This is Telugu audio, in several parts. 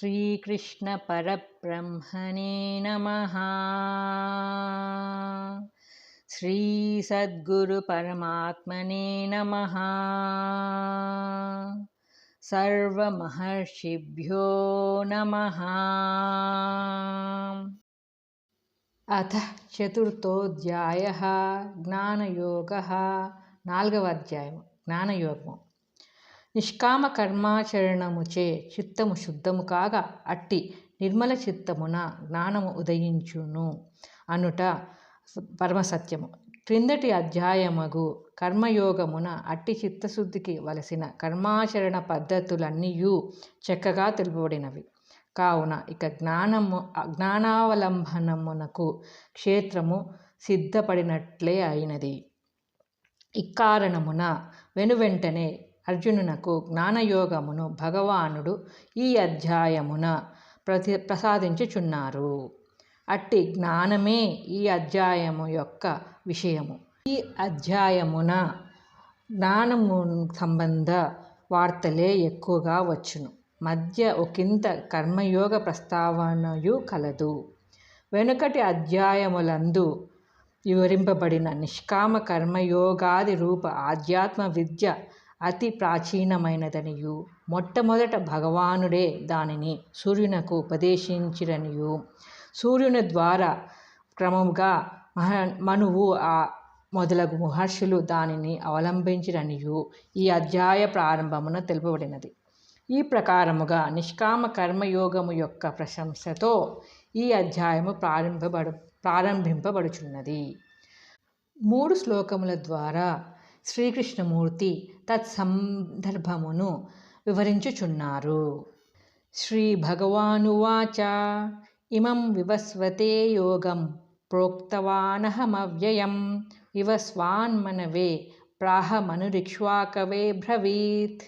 శ్రీకృష్ణ పరబ్రహ్మణే నమః. శ్రీ సద్గురు పరమాత్మనే నమః. సర్వమహర్షిభ్యో నమః. అథ చతుర్థోధ్యాయః జ్ఞానయోగః. 4వ అధ్యాయము జ్ఞానయోగము. నిష్కామ కర్మాచరణముచే చిత్తము శుద్ధము కాగా అట్టి నిర్మల చిత్తమున జ్ఞానము ఉదయించును అనుట పరమసత్యము. క్రిందటి అధ్యాయమగు కర్మయోగమున అట్టి చిత్తశుద్ధికి వలసిన కర్మాచరణ పద్ధతులన్నీయూ చక్కగా తెలుపబడినవి. కావున ఇక జ్ఞానావలంబనమునకు క్షేత్రము సిద్ధపడినట్లే అయినది. ఇక్కారణమున వెనువెంటనే అర్జునునకు జ్ఞానయోగమును భగవానుడు ఈ అధ్యాయమున ప్రసాదించుచున్నారు. అట్టి జ్ఞానమే ఈ అధ్యాయము యొక్క విషయము. ఈ అధ్యాయమున జ్ఞానము సంబంధ వార్తలే ఎక్కువగా వచ్చును. మధ్య ఒకంత కర్మయోగ ప్రస్తావనయు కలదు. వెనుకటి అధ్యాయములందు వివరింపబడిన నిష్కామ కర్మయోగాది రూప ఆధ్యాత్మ విద్య అతి ప్రాచీనమైనదనియు మొట్టమొదట భగవానుడే దానిని సూర్యునకు ఉపదేశించిరనియు సూర్యుని ద్వారా క్రమముగా మనువు మొదలగు మహర్షులు దానిని అవలంబించిరనియు ఈ అధ్యాయ ప్రారంభమున తెలుపబడినది. ఈ ప్రకారముగా నిష్కామ కర్మయోగము యొక్క ప్రశంసతో ఈ అధ్యాయము ప్రారంభింపబడుచున్నది. 3 శ్లోకముల ద్వారా శ్రీకృష్ణమూర్తి తత్సందర్భమును వివరించుచున్నారు. శ్రీ భగవానువాచ ఇమం వివస్వతే యోగం ప్రోక్తవానహమవ్యయం వివస్వాన్మనవే ప్రాహమనురిక్ష్వాకవే బ్రవీత్.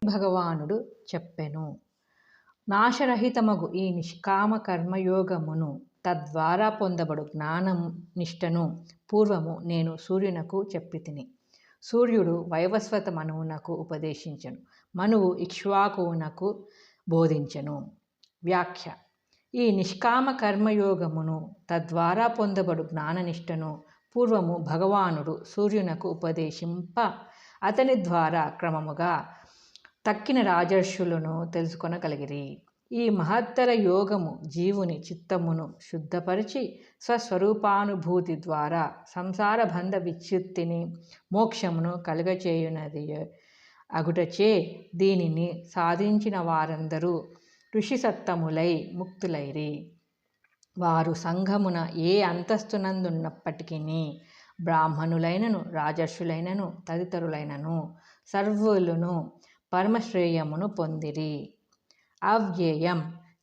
భగవానుడు చెప్పెను, నాశరహితమగు ఈ నిష్కామ కర్మయోగమును తద్వారా పొందబడు జ్ఞానం నిష్టను పూర్వము నేను సూర్యునకు చెప్పితిని. సూర్యుడు వైవస్వత మనువునకు ఉపదేశించెను. మనువు ఇక్ష్వాకువునకు బోధించెను. వ్యాఖ్య. ఈ నిష్కామ కర్మయోగమును తద్వారా పొందబడు జ్ఞాననిష్టను పూర్వము భగవానుడు సూర్యునకు ఉపదేశింప అతని ద్వారా క్రమముగా తక్కిన రాజర్షులను తెలుసుకొనగలిగిరి. ఈ మహత్తర యోగము జీవుని చిత్తమును శుద్ధపరిచి స్వస్వరూపానుభూతి ద్వారా సంసార బంధ విచ్ఛిత్తిని మోక్షమును కలుగచేయునది అగుటచే దీనిని సాధించిన వారందరూ ఋషిసత్తములై ముక్తులైరి. వారు సంఘమున ఏ అంతస్తునందున్నప్పటికీ బ్రాహ్మణులైనను రాజర్షులైనను తదితరులైనను సర్వులను పరమశ్రేయమును పొందిరి. అవ్యయం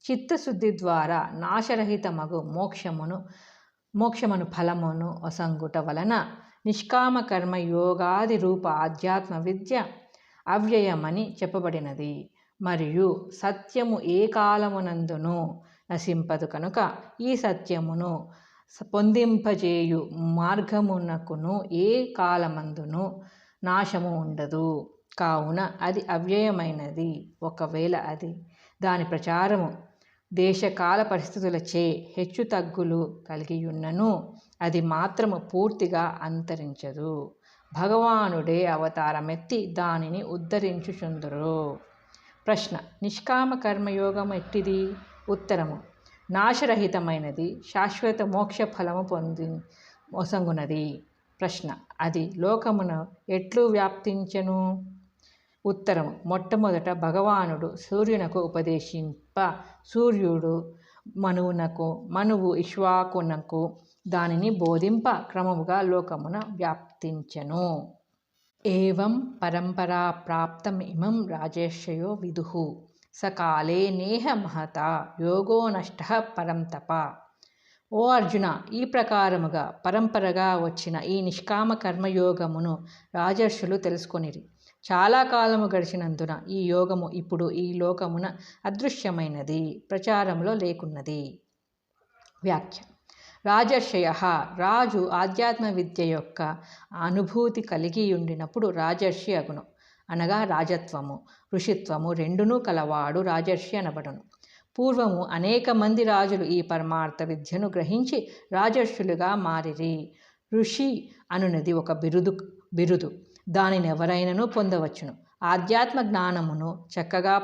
చిత్తశుద్ధి ద్వారా నాశరహితమగు మోక్షమును ఫలమును ఒసంగుట వలన నిష్కామ కర్మ యోగాది రూప ఆధ్యాత్మ విద్య అవ్యయమని చెప్పబడినది. మరియు సత్యము ఏ కాలమునందును నశింపదు కనుక ఈ సత్యమును పొందింపజేయు మార్గమునకును ఏ కాలమందును నాశము ఉండదు. కావున అది అవ్యయమైనది. ఒకవేళ అది దాని ప్రచారము దేశకాల పరిస్థితులచే హెచ్చు తగ్గులు కలిగియున్నను అది మాత్రము పూర్తిగా అంతరించదు. భగవానుడే అవతారమెత్తి దానిని ఉద్ధరించుచుందురు. ప్రశ్న. నిష్కామ కర్మయోగము ఎట్టిది? ఉత్తరము. నాశరహితమైనది, శాశ్వత మోక్ష ఫలము ఒసంగునది. ప్రశ్న. అది లోకమున ఎట్లు వ్యాప్తించెను? ఉత్తరము. మొట్టమొదట భగవానుడు సూర్యునకు ఉపదేశింప సూర్యుడు మనువునకు, మనువు ఇక్ష్వాకునకు దానిని బోధింప క్రమముగా లోకమున వ్యాప్తించెను. ఏవం పరంపరా ప్రాప్తం ఇమం రాజర్షయో విదుః సకాలే నేహ మహతా యోగో నష్టః పరంతప. ఓ అర్జున, ఈ ప్రకారముగా పరంపరగా వచ్చిన ఈ నిష్కామ కర్మయోగమును రాజర్షులు తెలుసుకొనిరి. చాలా కాలము గడిచినందున ఈ యోగము ఇప్పుడు ఈ లోకమున అదృశ్యమైనది, ప్రచారంలో లేకున్నది. వ్యాఖ్య. రాజర్షయః రాజు ఆధ్యాత్మ విద్య యొక్క అనుభూతి కలిగి ఉండినప్పుడు రాజర్షి అగును. అనగా రాజత్వము ఋషిత్వము రెండునూ కలవాడు రాజర్షి అనబడును. పూర్వము అనేక మంది రాజులు ఈ పరమార్థ విద్యను గ్రహించి రాజర్షులుగా మారిరి. ఋషి అనునది ఒక బిరుదు. దానిని ఎవరైనాను పొందవచ్చును. ఆధ్యాత్మ జ్ఞానమును చక్కగా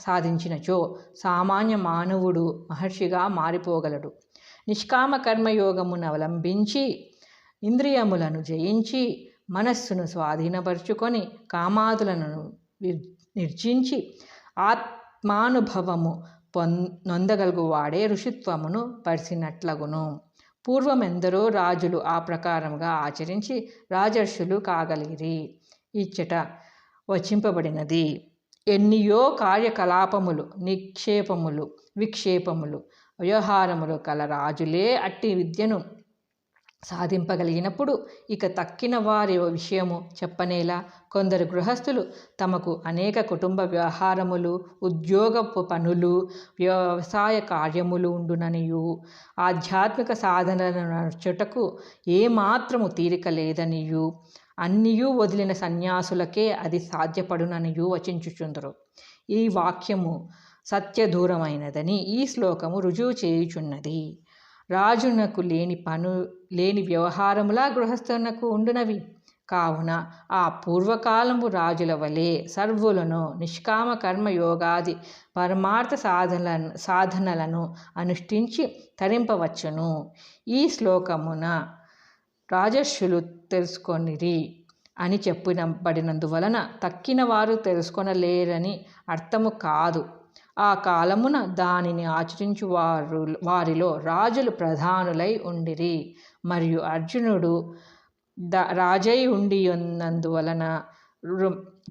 సాధించినచో సామాన్య మానవుడు మహర్షిగా మారిపోగలడు. నిష్కామ కర్మయోగమును అవలంబించి ఇంద్రియములను జయించి మనస్సును స్వాధీనపరుచుకొని కామాదులను నిర్జించి ఆత్మానుభవము నొందగలుగువాడే ఋషిత్వమును పరిచినట్లగును. పూర్వమెందరో రాజులు ఆ ప్రకారముగా ఆచరించి రాజర్షులు కాగలిగిరి. ఇచ్చట వచింపబడినది ఎన్నియో కార్యకలాపములు, నిక్షేపములు, విక్షేపములు, వ్యవహారములు కల రాజులే అట్టి విద్యను సాధింపగలిగినప్పుడు ఇక తక్కిన వారి విషయము చెప్పనేలా. కొందరు గృహస్థులు తమకు అనేక కుటుంబ వ్యవహారములు, ఉద్యోగపు పనులు, వ్యవసాయ కార్యములు ఉండుననియు ఆధ్యాత్మిక సాధనలను నడుచుటకు ఏమాత్రము తీరిక లేదనియు అన్నియూ వదిలిన సన్యాసులకే అది సాధ్యపడుననియు వచించుచుందరు. ఈ వాక్యము సత్యదూరమైనదని ఈ శ్లోకము రుజువు చేయుచున్నది. రాజునకు లేని వ్యవహారములా గృహస్థునకు ఉండునవి. కావున ఆ పూర్వకాలము రాజుల వలె సర్వులను నిష్కామ కర్మయోగాది పరమార్థ సాధనలను అనుష్ఠించి తరింపవచ్చును. ఈ శ్లోకమున రాజర్షులు తెలుసుకొనిరి అని చెప్పబడినందువలన తక్కిన వారు తెలుసుకొనలేరని అర్థము కాదు. ఆ కాలమున దానిని ఆచరించు వారిలో రాజులు ప్రధానులై ఉండిరి. మరియు అర్జునుడు రాజై ఉండినందువలన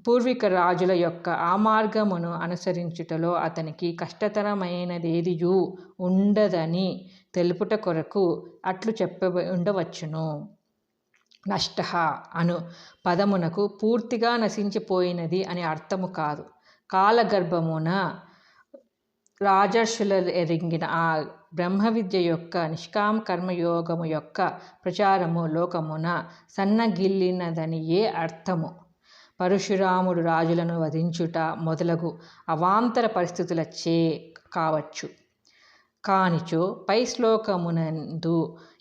పూర్విక రాజుల యొక్క ఆ మార్గమును అనుసరించుటలో అతనికి కష్టతరమైనదేదియూ ఉండదని తెలుపుట కొరకు అట్లు ఉండవచ్చును. నష్ట అను పదమునకు పూర్తిగా నశించిపోయినది అని అర్థము కాదు. కాలగర్భమున రాజర్షుల ఎరింగిన ఆ బ్రహ్మ విద్య యొక్క నిష్కామ కర్మయోగము యొక్క ప్రచారము లోకమున సన్నగిల్లినదనియే అర్థము. పరశురాముడు రాజులను వధించుట మొదలగు అవాంతర పరిస్థితులచే కావచ్చు. కానిచో పై శ్లోకమునందు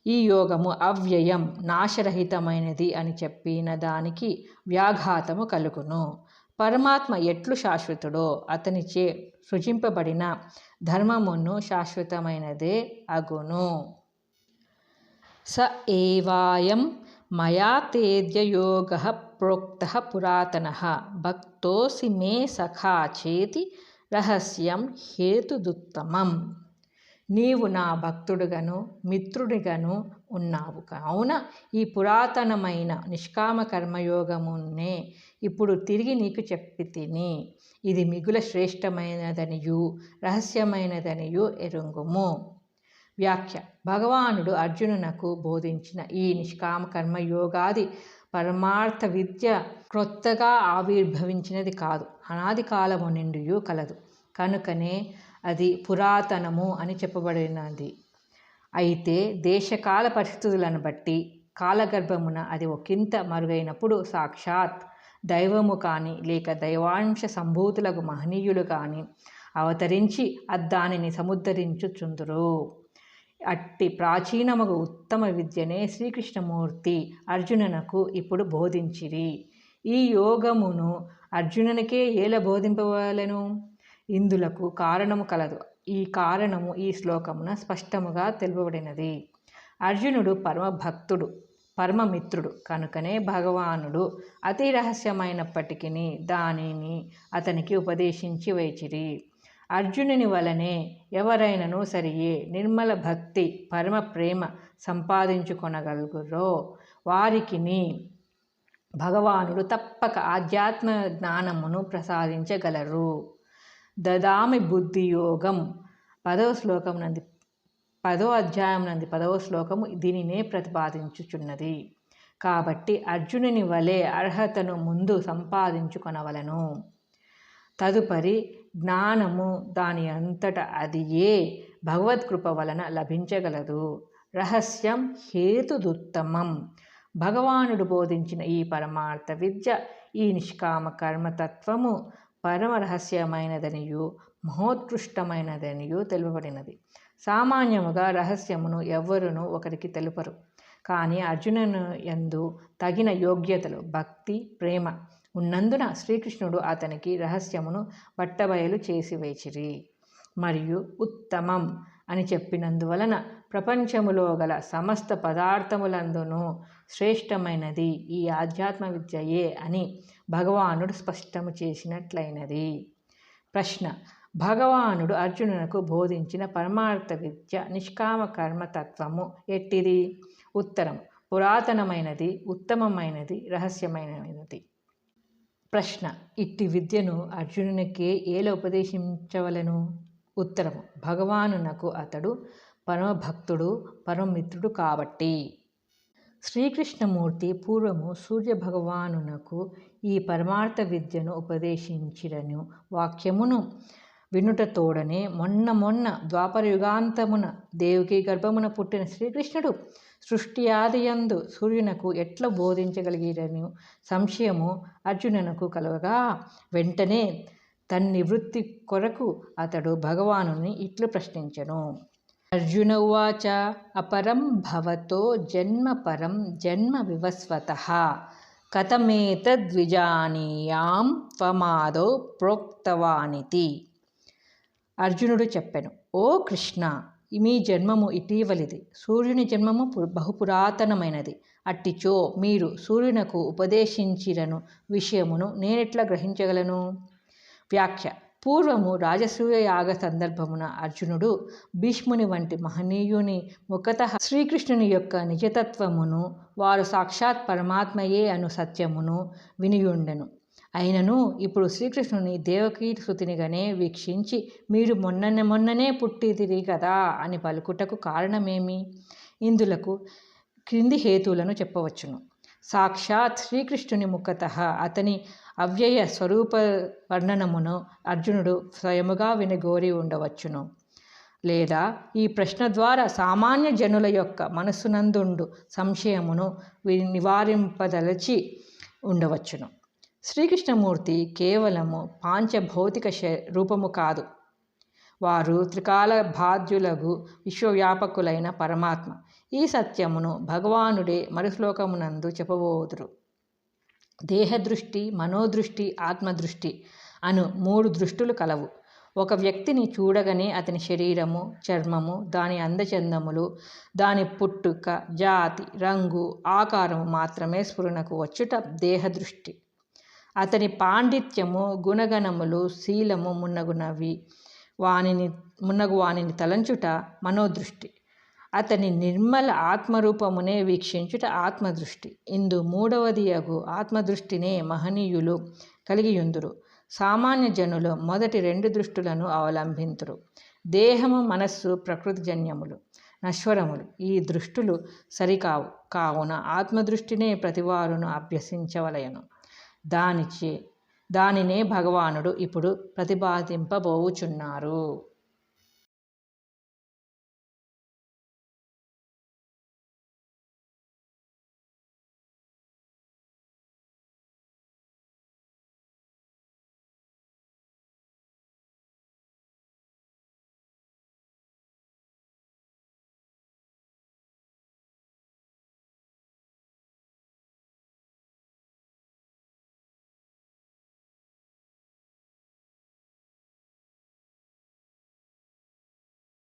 ఈ యోగము అవ్యయం, నాశరహితమైనది అని చెప్పిన దానికి వ్యాఘాతము కలుగును. పరమాత్మ ఎట్లు శాశ్వతుడో అతనిచే సృజింపబడిన ధర్మమును శాశ్వతమైనదే అగును. స ఏవాయం మయా తేద్య యోగః ప్రోక్తః పురాతనః భక్తోసి మే సఖా చేతి రహస్యం హేతుదుత్తమం. నీవు నా భక్తుడుగను మిత్రుడిగను ఉన్నావు. కావున ఈ పురాతనమైన నిష్కామ కర్మయోగమునే ఇప్పుడు తిరిగి నీకు చెప్పి తిని. ఇది మిగుల శ్రేష్టమైనదనియు రహస్యమైనదనియు ఎరుంగుము. వ్యాఖ్య: భగవానుడు అర్జునునకు బోధించిన ఈ నిష్కామ కర్మయోగాది పరమార్థ విద్య క్రొత్తగా ఆవిర్భవించినది కాదు, అనాది కాలము నుండి కలదు. కనుకనే అది పురాతనము అని చెప్పబడినది. అయితే దేశకాల పరిస్థితులను బట్టి కాలగర్భమున అది ఒకంత మరుగైనప్పుడు సాక్షాత్ దైవము కానీ లేక దైవాంశ సంభూతులకు మహనీయులు కానీ అవతరించి దానిని సముద్ధరించుచుందురు. అట్టి ప్రాచీనముగు ఉత్తమ విద్యనే శ్రీకృష్ణమూర్తి అర్జునునకు ఇప్పుడు బోధించిరి. ఈ యోగమును అర్జునునికే ఏల బోధింపవలెను? ఇందులకు కారణము కలదు. ఈ కారణము ఈ శ్లోకమున స్పష్టముగా తెలుపబడినది. అర్జునుడు పరమ భక్తుడు, పరమమిత్రుడు. కనుకనే భగవానుడు అతి రహస్యమైనప్పటికీ దానిని అతనికి ఉపదేశించి వైచిరి. అర్జునుని వలనే ఎవరైనాను సరియే నిర్మల భక్తి, పరమ ప్రేమ సంపాదించుకొనగలుగురో వారికిని భగవానుడు తప్పక ఆధ్యాత్మ జ్ఞానమును ప్రసాదించగలరు. దదామి బుద్ధియోగం 10వ అధ్యాయం నంది 10వ శ్లోకము దీనినే ప్రతిపాదించుచున్నది. కాబట్టి అర్జునుని వలె అర్హతను ముందు సంపాదించుకొనవలెను. తదుపరి జ్ఞానము దాని అంతట అదియే భగవత్కృప వలన లభించగలదు. రహస్యం హేతుదుత్తమం. భగవానుడు బోధించిన ఈ పరమార్థ విద్య, ఈ నిష్కామ కర్మతత్వము పరమ రహస్యమైనదనియు మహోత్కృష్టమైనదనియు తెలుపబడినది. సామాన్యముగా రహస్యమును ఎవ్వరునూ ఒకరికి తెలుపరు. కానీ అర్జునుని యందు తగిన యోగ్యతలు, భక్తి, ప్రేమ ఉన్నందున శ్రీకృష్ణుడు అతనికి రహస్యమును బట్టబయలు చేసి వేచిరి. మరియు ఉత్తమం అని చెప్పినందువలన ప్రపంచములో గల సమస్త పదార్థములందునూ శ్రేష్టమైనది ఈ ఆధ్యాత్మ విద్యయే అని భగవానుడు స్పష్టము చేసినట్లయినది. ప్రశ్న: భగవానుడు అర్జునునకు బోధించిన పరమార్థ విద్య నిష్కామ కర్మతత్వము ఎట్టిది? ఉత్తరం: పురాతనమైనది, ఉత్తమమైనది, రహస్యమైనది. ప్రశ్న: ఇట్టి విద్యను అర్జునునికే ఏల ఉపదేశించవలెను? ఉత్తరము: భగవానునకు అతడు పరమభక్తుడు, పరమమిత్రుడు కాబట్టి. శ్రీకృష్ణమూర్తి పూర్వము సూర్యభగవానునకు ఈ పరమార్థ విద్యను ఉపదేశించిరను వాక్యమును వినుటతోడనే మొన్న ద్వాపరయుగాంతమున దేవకీ గర్భమున పుట్టిన శ్రీకృష్ణుడు సృష్టి ఆదియందు సూర్యునకు ఎట్లా బోధించగలిగిరను సంశయము అర్జునునకు కలుగగా వెంటనే తన్నివృత్తి కొరకు అతడు భగవానుని ఇట్లు ప్రశ్నించెను. అర్జున ఉవాచ: అపరం భవతో జన్మ పరం జన్మ వివస్వతః కథమేతద్విజానీయాం త్వమాదౌ ప్రోక్తవానితి. అర్జునుడు చెప్పెను: ఓ కృష్ణ, మీ జన్మము ఇటీవలిది, సూర్యుని జన్మము బహుపురాతనమైనది. అట్టిచో మీరు సూర్యునకు ఉపదేశించిరను విషయమును నేనెట్లా గ్రహించగలను? వ్యాఖ్య: పూర్వము రాజసూయ యాగ సందర్భమున అర్జునుడు భీష్ముని వంటి మహనీయుని ముఖతః శ్రీకృష్ణుని యొక్క నిజతత్వమును, వారు సాక్షాత్ పరమాత్మయే అను సత్యమును వినియుండెను. అయినను ఇప్పుడు శ్రీకృష్ణుని దేవకీ సుతినిగానే వీక్షించి మీరు మొన్ననే పుట్టిదిరి కదా అని పలుకుటకు కారణమేమి? ఇందులకు క్రింది హేతువులను చెప్పవచ్చును. సాక్షాత్ శ్రీకృష్ణుని ముఖతః అతని అవ్యయ స్వరూప వర్ణనమును అర్జునుడు స్వయముగా వినగోరి ఉండవచ్చును. లేదా ఈ ప్రశ్న ద్వారా సామాన్య జనుల యొక్క మనస్సునందుండు సంశయమును నివారింపదలచి ఉండవచ్చును. శ్రీకృష్ణమూర్తి కేవలము పాంచభౌతిక రూపము కాదు. వారు త్రికాల బాధ్యులగు విశ్వవ్యాపకులైన పరమాత్మ. ఈ సత్యమును భగవానుడే మరుశ్లోకమునందు చెప్పబోదురు. దేహదృష్టి, మనోదృష్టి, ఆత్మదృష్టి అను 3 దృష్టులు కలవు. ఒక వ్యక్తిని చూడగానే అతని శరీరము, చర్మము, దాని అందచందములు, దాని పుట్టుక, జాతి, రంగు, ఆకారము మాత్రమే స్ఫురణకు వచ్చుట దేహదృష్టి. అతని పాండిత్యము, గుణగణములు, శీలము మున్నగు వానిని తలంచుట మనోదృష్టి. అతని నిర్మల ఆత్మరూపమునే వీక్షించుట ఆత్మదృష్టి. ఇందు 3వది యగు ఆత్మదృష్టినే మహనీయులు కలిగియుందురు. సామాన్య జనులు మొదటి 2 దృష్టులను అవలంబింతురు. దేహము, మనస్సు ప్రకృతిజన్యములు, నశ్వరములు. ఈ దృష్టులు సరికావు. కావున ఆత్మదృష్టినే ప్రతివారును అభ్యసించవలయను. దానినే భగవానుడు ఇప్పుడు ప్రతిపాదింపబోవుచున్నారు.